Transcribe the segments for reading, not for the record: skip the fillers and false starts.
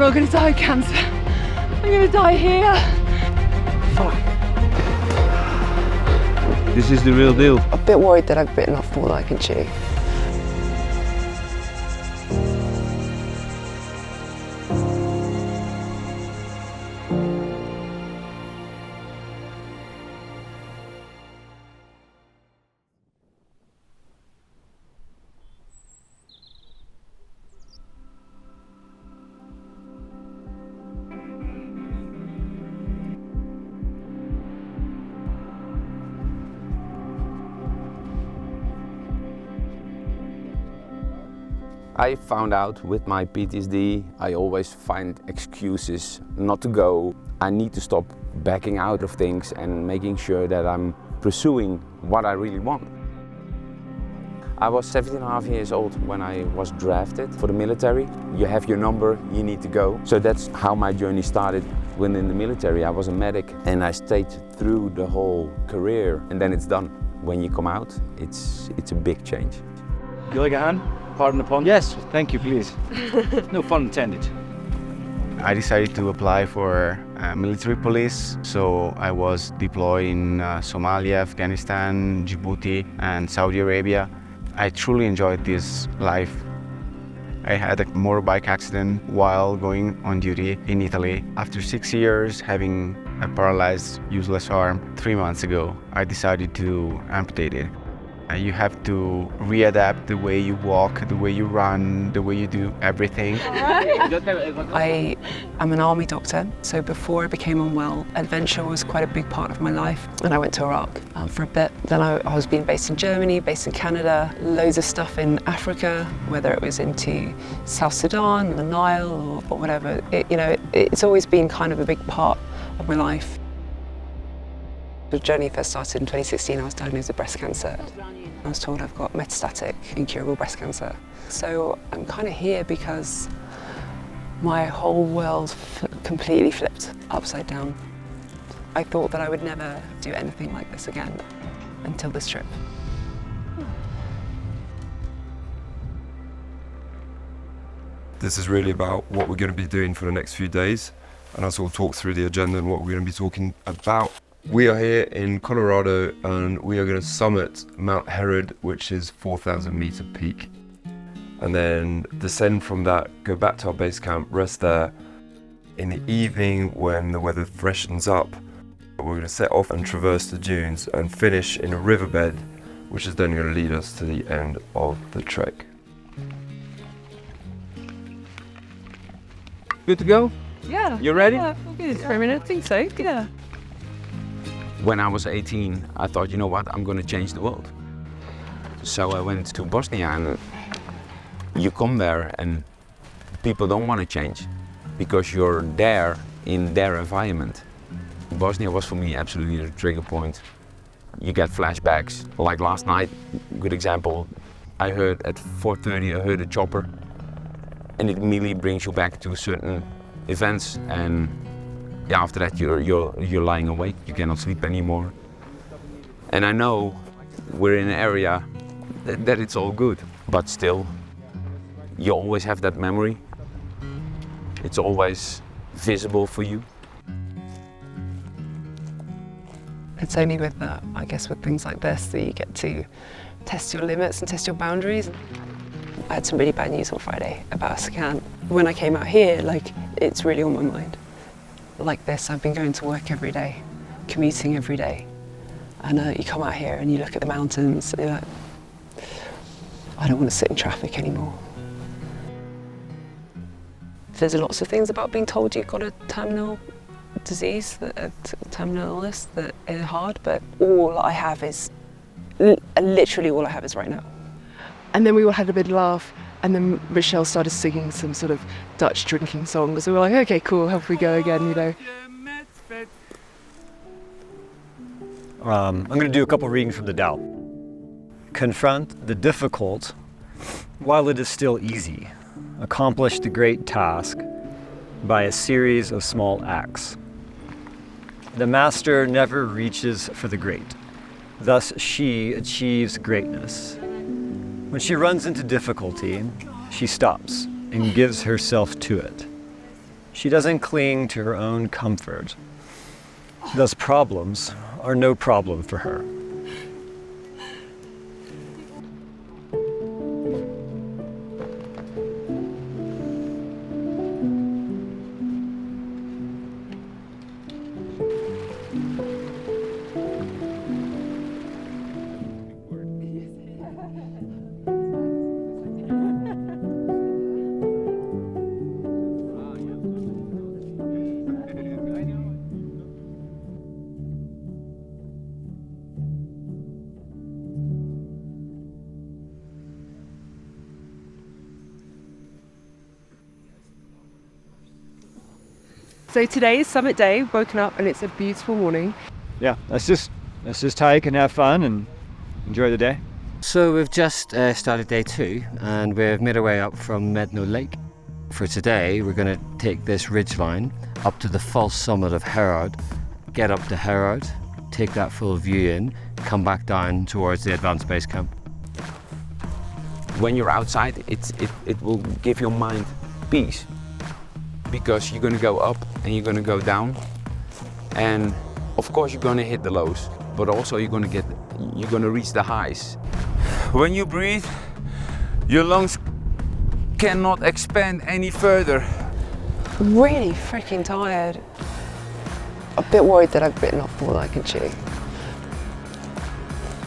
not going to die of cancer. I'm going to die here. Fine. This is the real deal. I'm a bit worried that I've bitten off more than I can chew. I found out with my PTSD, I always find excuses not to go. I need to stop backing out of things and making sure that I'm pursuing what I really want. I was 17.5 years old when I was drafted for the military. You have your number, you need to go. So that's how my journey started within the military. I was a medic and I stayed through the whole career, and then it's done. When you come out, it's a big change. You like a hand? Pardon the pun? Yes, thank you, please. No pun intended. I decided to apply for military police, so I was deployed in Somalia, Afghanistan, Djibouti, and Saudi Arabia. I truly enjoyed this life. I had a motorbike accident while going on duty in Italy. After 6 years having a paralyzed, useless arm, 3 months ago, I decided to amputate it. You have to readapt the way you walk, the way you run, the way you do everything. I am an army doctor, so before I became unwell, adventure was quite a big part of my life. And I went to Iraq for a bit. Then I was being based in Germany, based in Canada, loads of stuff in Africa, whether it was into South Sudan, the Nile, or whatever. It's always been kind of a big part of my life. The journey first started in 2016. I was diagnosed with breast cancer. I was told I've got metastatic, incurable breast cancer. So I'm kind of here because my whole world completely flipped upside down. I thought that I would never do anything like this again until this trip. This is really about what we're going to be doing for the next few days, and I'll sort of talk through the agenda and what we're going to be talking about. We are here in Colorado and we are going to summit Mount Herod, which is 4,000 meter peak. And then descend from that, go back to our base camp, rest there. In the evening, when the weather freshens up, we're going to set off and traverse the dunes and finish in a riverbed, which is then going to lead us to the end of the trek. Good to go? Yeah. You ready? Yeah, I feel good for a minute. I think so, yeah. When I was 18, I thought, you know what, I'm going to change the world. So I went to Bosnia, and you come there and people don't want to change because you're there in their environment. Bosnia was for me absolutely the trigger point. You get flashbacks, like last night, good example. I heard at 4:30, I heard a chopper, and it immediately brings you back to certain events, and yeah, after that you're lying awake, you cannot sleep anymore. And I know we're in an area that it's all good, but still, you always have that memory. It's always visible for you. It's only with I guess with things like this that you get to test your limits and test your boundaries. I had some really bad news on Friday about a scan. When I came out here, it's really on my mind. Like this, I've been going to work every day, commuting every day. And you come out here and you look at the mountains and you're like, I don't want to sit in traffic anymore. There's lots of things about being told you've got a terminal disease, a terminal illness that is hard, but all I have is, literally all I have is right now. And then we all had a big laugh, and then Michelle started singing some sort of Dutch drinking songs. We were like, okay, cool, off we go again, you know. I'm going to do a couple readings from the Tao. Confront the difficult while it is still easy. Accomplish the great task by a series of small acts. The master never reaches for the great. Thus she achieves greatness. When she runs into difficulty, she stops and gives herself to it. She doesn't cling to her own comfort. Thus, problems are no problem for her. So today is summit day, woken up and it's a beautiful morning. Yeah, let's just hike and have fun and enjoy the day. So we've just started day 2 and we've made our way up from Medno Lake. For today we're going to take this ridgeline up to the false summit of Herod, get up to Herod, take that full view in, come back down towards the advanced base camp. When you're outside, it will give your mind peace, because you're going to go up and you're going to go down, and of course you're going to hit the lows, but also you're going to reach the highs. When you breathe, your lungs cannot expand any further. Really freaking tired. A bit worried that I've bitten off more than I can chew.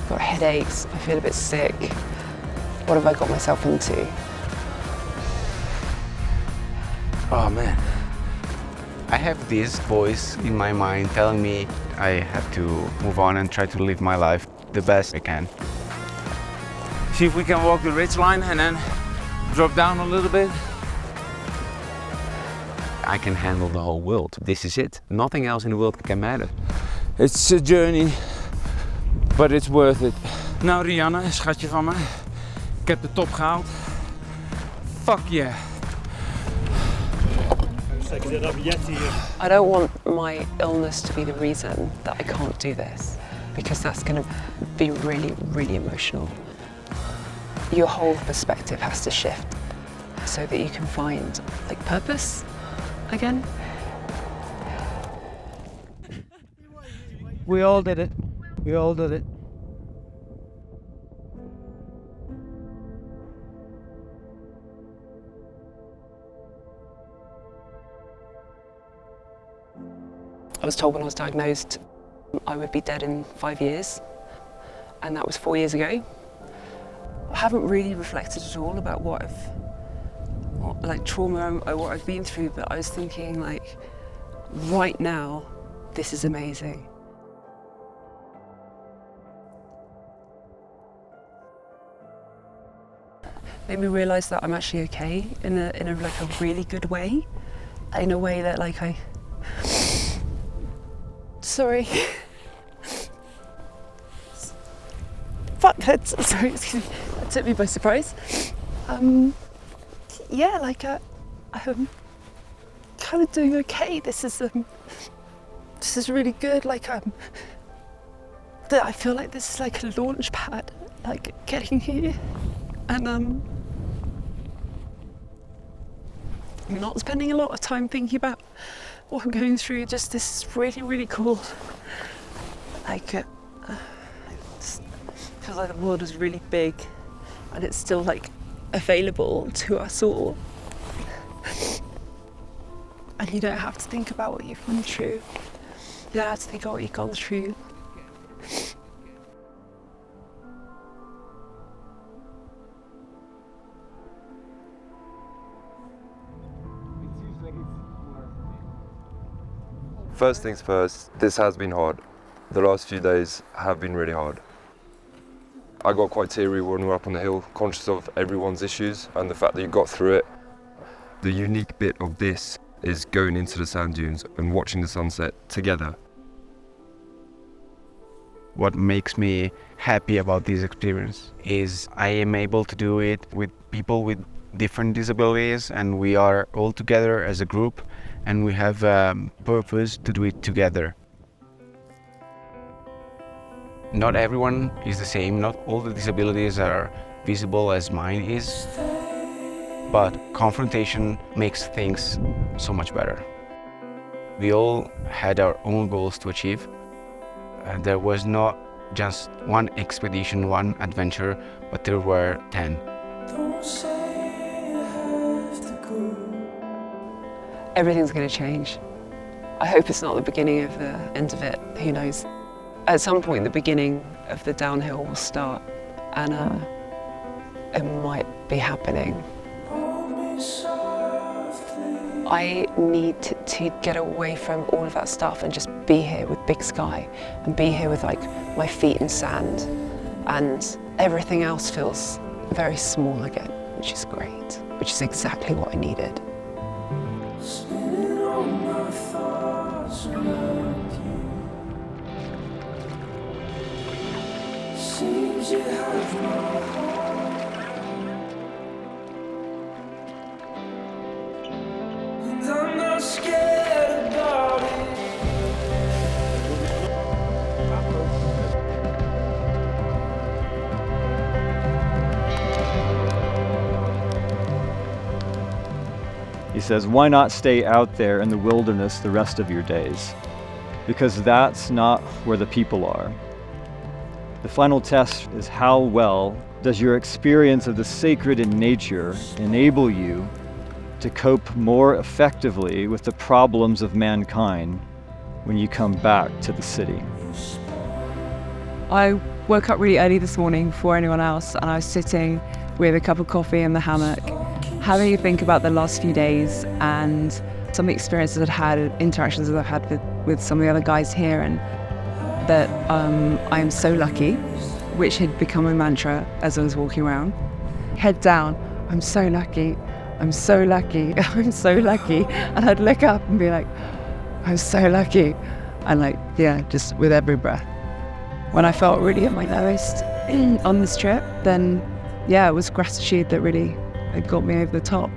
Got headaches, I feel a bit sick. What have I got myself into? Oh man. I have this voice in my mind telling me I have to move on and try to live my life the best I can. See if we can walk the ridgeline and then drop down a little bit. I can handle the whole world. This is it. Nothing else in the world can matter. It's a journey, but it's worth it. Nou Rianne, schatje van me. Ik heb de top gehaald. Fuck yeah. I don't want my illness to be the reason that I can't do this, because that's going to be really, really emotional. Your whole perspective has to shift so that you can find like purpose again. We all did it. We all did it. I was told when I was diagnosed I would be dead in 5 years, and that was 4 years ago. I haven't really reflected at all about like trauma or what I've been through, but I was thinking like, right now, this is amazing. Made me realise that I'm actually okay in a like a really good way, in a way that like sorry. Fuck, sorry, excuse me. That took me by surprise. Yeah, like I'm kind of doing okay. This is really good. Like I feel like this is like a launch pad, like getting here, and I'm not spending a lot of time thinking about what I'm going through. Just this is really, really cool. Like, it feels like the world is really big, and it's still like available to us all. And you don't have to think about what you've gone through. You don't have to think about what you've gone through. First things first, this has been hard. The last few days have been really hard. I got quite teary when we were up on the hill, conscious of everyone's issues and the fact that you got through it. The unique bit of this is going into the sand dunes and watching the sunset together. What makes me happy about this experience is I am able to do it with people with different disabilities, and we are all together as a group, and we have a purpose to do it together. Not everyone is the same, not all the disabilities are visible as mine is. but confrontation makes things so much better. We all had our own goals to achieve. There was not just one expedition, one adventure, but there were 10. Everything's going to change. I hope it's not the beginning of the end of it. Who knows? At some point, the beginning of the downhill will start, and it might be happening. I need to get away from all of that stuff and just be here with big sky and be here with like my feet in sand, and everything else feels very small again, which is great, which is exactly what I needed. Seems you have my heart, and I'm not scared about it. He says, why not stay out there in the wilderness the rest of your days? Because that's not where the people are. The final test is how well does your experience of the sacred in nature enable you to cope more effectively with the problems of mankind when you come back to the city. I woke up really early this morning before anyone else, and I was sitting with a cup of coffee in the hammock, having a think about the last few days and some of the experiences I'd had, interactions that I've had with some of the other guys here, and that I am so lucky, which had become a mantra as I was walking around. Head down, I'm so lucky, I'm so lucky, I'm so lucky. And I'd look up and be like, I'm so lucky. And like, yeah, just with every breath. When I felt really at my lowest on this trip, then yeah, it was gratitude that really got me over the top.